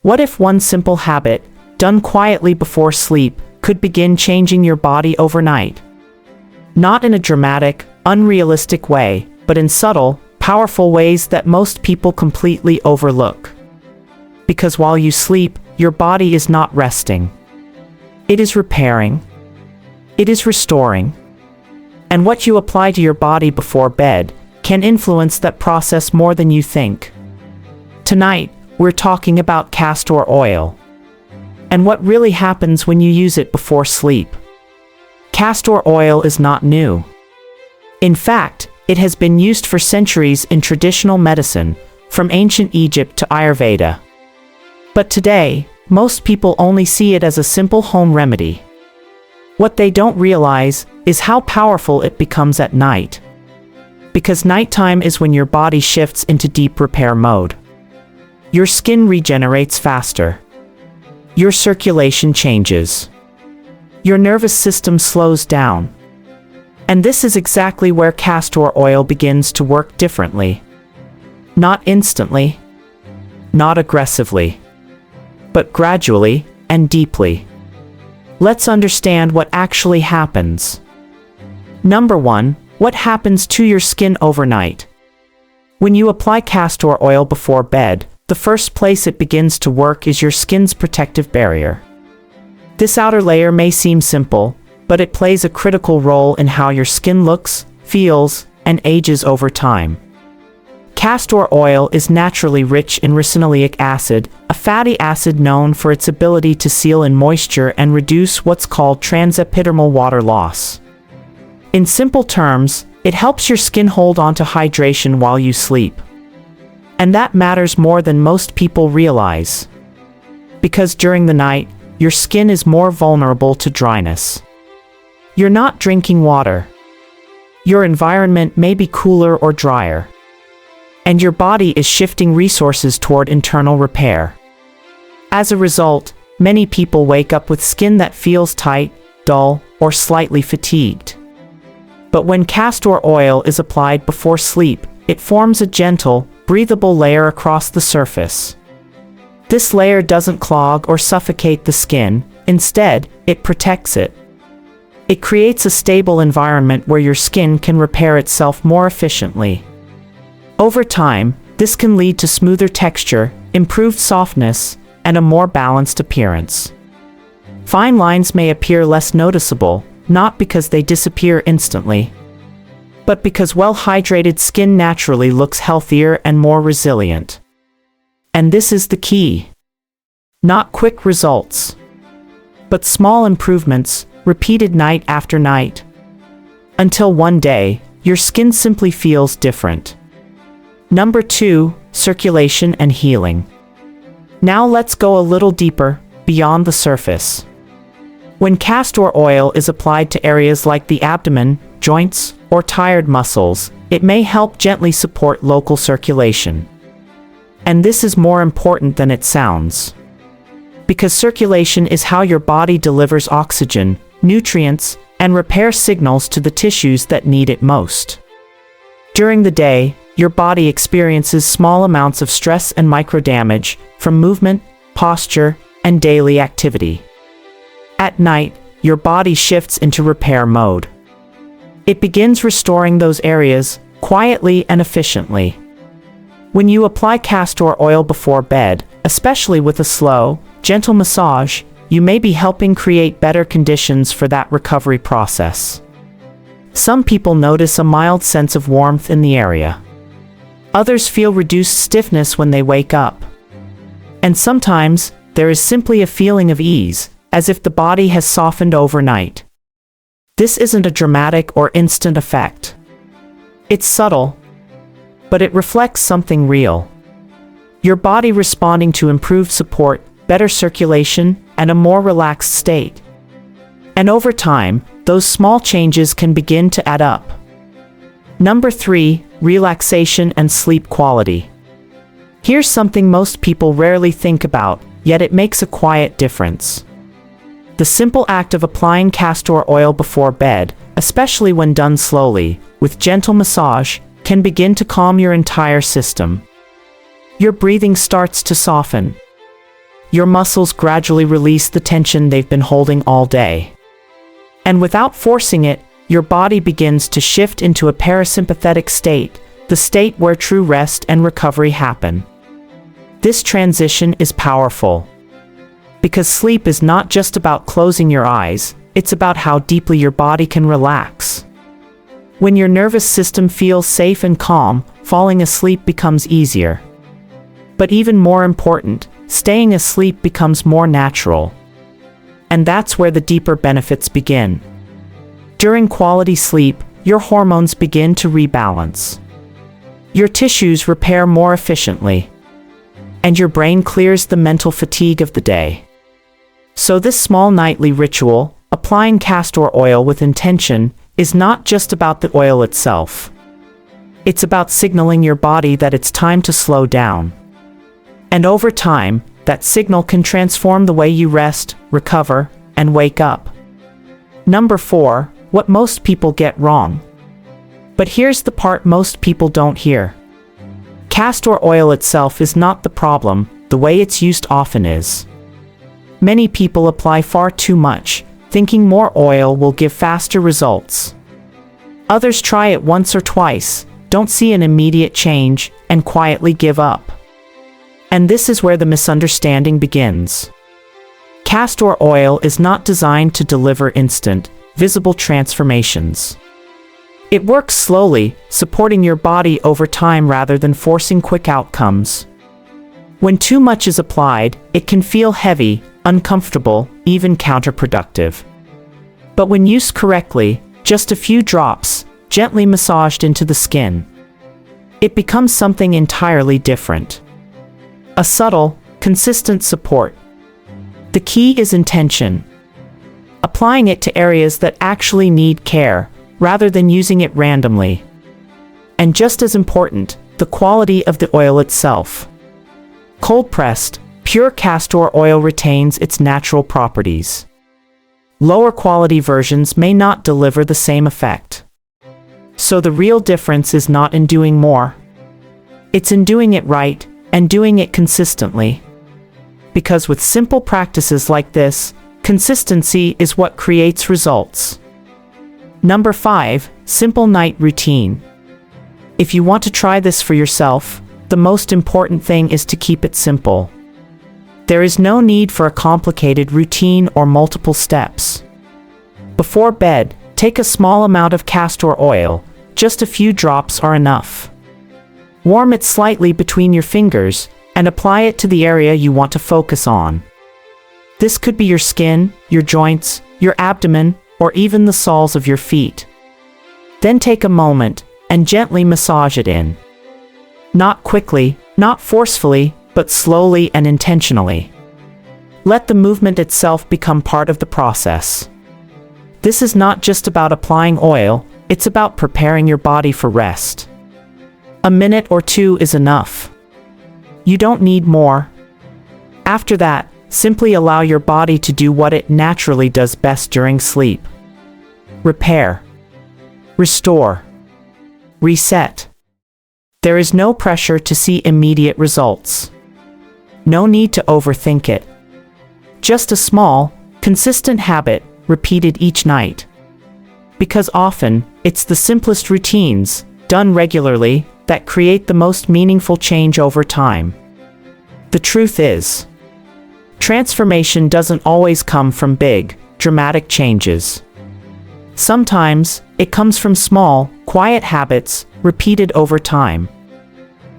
What if one simple habit, done quietly before sleep, could begin changing your body overnight? Not in a dramatic, unrealistic way, but in subtle, powerful ways that most people completely overlook. Because while you sleep, your body is not resting. It is repairing. It is restoring. And what you apply to your body before bed can influence that process more than you think. Tonight, we're talking about castor oil and what really happens when you use it before sleep. Castor oil is not new. In fact, it has been used for centuries in traditional medicine, from ancient Egypt to Ayurveda. But today, most people only see it as a simple home remedy. What they don't realize is how powerful it becomes at night. Because nighttime is when your body shifts into deep repair mode. Your skin regenerates faster. Your circulation changes. Your nervous system slows down. And this is exactly where castor oil begins to work differently. Not instantly, not aggressively, but gradually and deeply. Let's understand what actually happens. Number 1, what happens to your skin overnight? When you apply castor oil before bed, the first place it begins to work is your skin's protective barrier. This outer layer may seem simple, but it plays a critical role in how your skin looks, feels, and ages over time. Castor oil is naturally rich in ricinoleic acid, a fatty acid known for its ability to seal in moisture and reduce what's called transepidermal water loss. In simple terms, it helps your skin hold on to hydration while you sleep. And that matters more than most people realize. Because during the night, your skin is more vulnerable to dryness. You're not drinking water. Your environment may be cooler or drier. And your body is shifting resources toward internal repair. As a result, many people wake up with skin that feels tight, dull, or slightly fatigued. But when castor oil is applied before sleep, it forms a gentle, breathable layer across the surface. This layer doesn't clog or suffocate the skin, instead, it protects it. It creates a stable environment where your skin can repair itself more efficiently. Over time, this can lead to smoother texture, improved softness, and a more balanced appearance. Fine lines may appear less noticeable, not because they disappear instantly, but because well-hydrated skin naturally looks healthier and more resilient. And this is the key. Not quick results, but small improvements, repeated night after night. Until one day, your skin simply feels different. Number 2, circulation and healing. Now let's go a little deeper, beyond the surface. When castor oil is applied to areas like the abdomen, joints, or tired muscles, it may help gently support local circulation. And this is more important than it sounds. Because circulation is how your body delivers oxygen, nutrients, and repair signals to the tissues that need it most. During the day, your body experiences small amounts of stress and microdamage from movement, posture, and daily activity. At night, your body shifts into repair mode. It begins restoring those areas, quietly and efficiently. When you apply castor oil before bed, especially with a slow, gentle massage, you may be helping create better conditions for that recovery process. Some people notice a mild sense of warmth in the area. Others feel reduced stiffness when they wake up. And sometimes, there is simply a feeling of ease, as if the body has softened overnight. This isn't a dramatic or instant effect. It's subtle, but it reflects something real. Your body responding to improved support, better circulation, and a more relaxed state. And over time, those small changes can begin to add up. Number 3, relaxation and sleep quality. Here's something most people rarely think about, yet it makes a quiet difference. The simple act of applying castor oil before bed, especially when done slowly, with gentle massage, can begin to calm your entire system. Your breathing starts to soften. your muscles gradually release the tension they've been holding all day. And without forcing it, your body begins to shift into a parasympathetic state, the state where true rest and recovery happen. This transition is powerful. Because sleep is not just about closing your eyes, it's about how deeply your body can relax. When your nervous system feels safe and calm, falling asleep becomes easier. But even more important, staying asleep becomes more natural. And that's where the deeper benefits begin. During quality sleep, your hormones begin to rebalance. Your tissues repair more efficiently. And your brain clears the mental fatigue of the day. So this small nightly ritual, applying castor oil with intention, is not just about the oil itself. It's about signaling your body that it's time to slow down. And over time, that signal can transform the way you rest, recover, and wake up. Number 4, what most people get wrong. But here's the part most people don't hear. Castor oil itself is not the problem, the way it's used often is. Many people apply far too much, thinking more oil will give faster results. Others try it once or twice, don't see an immediate change, and quietly give up. And this is where the misunderstanding begins. Castor oil is not designed to deliver instant, visible transformations. It works slowly, supporting your body over time rather than forcing quick outcomes. When too much is applied, it can feel heavy, uncomfortable, even counterproductive. But when used correctly, just a few drops, gently massaged into the skin, it becomes something entirely different. A subtle, consistent support. The key is intention. Applying it to areas that actually need care, rather than using it randomly. And just as important, the quality of the oil itself. Cold-pressed, pure castor oil retains its natural properties. Lower quality versions may not deliver the same effect. So the real difference is not in doing more. It's in doing it right, and doing it consistently. Because with simple practices like this, consistency is what creates results. Number 5, simple night routine. If you want to try this for yourself, the most important thing is to keep it simple. There is no need for a complicated routine or multiple steps. Before bed, take a small amount of castor oil, just a few drops are enough. Warm it slightly between your fingers, and apply it to the area you want to focus on. This could be your skin, your joints, your abdomen, or even the soles of your feet. Then take a moment, and gently massage it in. Not quickly, not forcefully, but slowly and intentionally. Let the movement itself become part of the process. This is not just about applying oil, it's about preparing your body for rest. A minute or 2 is enough. You don't need more. After that, simply allow your body to do what it naturally does best during sleep. Repair. Restore. Reset. There is no pressure to see immediate results. No need to overthink it. Just a small, consistent habit, repeated each night. Because often, it's the simplest routines, done regularly, that create the most meaningful change over time. The truth is, transformation doesn't always come from big, dramatic changes. Sometimes, it comes from small, quiet habits, repeated over time.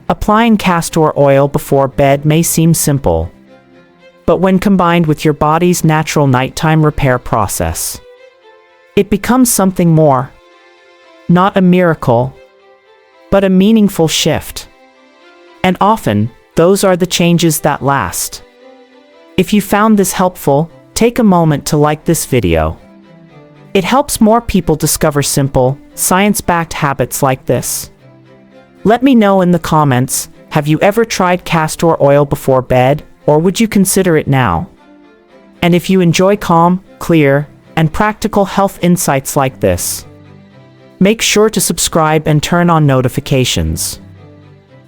Applying castor oil before bed may seem simple. But when combined with your body's natural nighttime repair process, it becomes something more. Not a miracle, but a meaningful shift. And often, those are the changes that last. If you found this helpful, take a moment to like this video. It helps more people discover simple, science-backed habits like this. Let me know in the comments, have you ever tried castor oil before bed, or would you consider it now? And if you enjoy calm, clear, and practical health insights like this, make sure to subscribe and turn on notifications.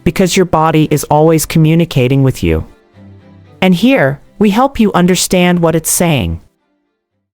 Because your body is always communicating with you. And here, We help you understand what it's saying.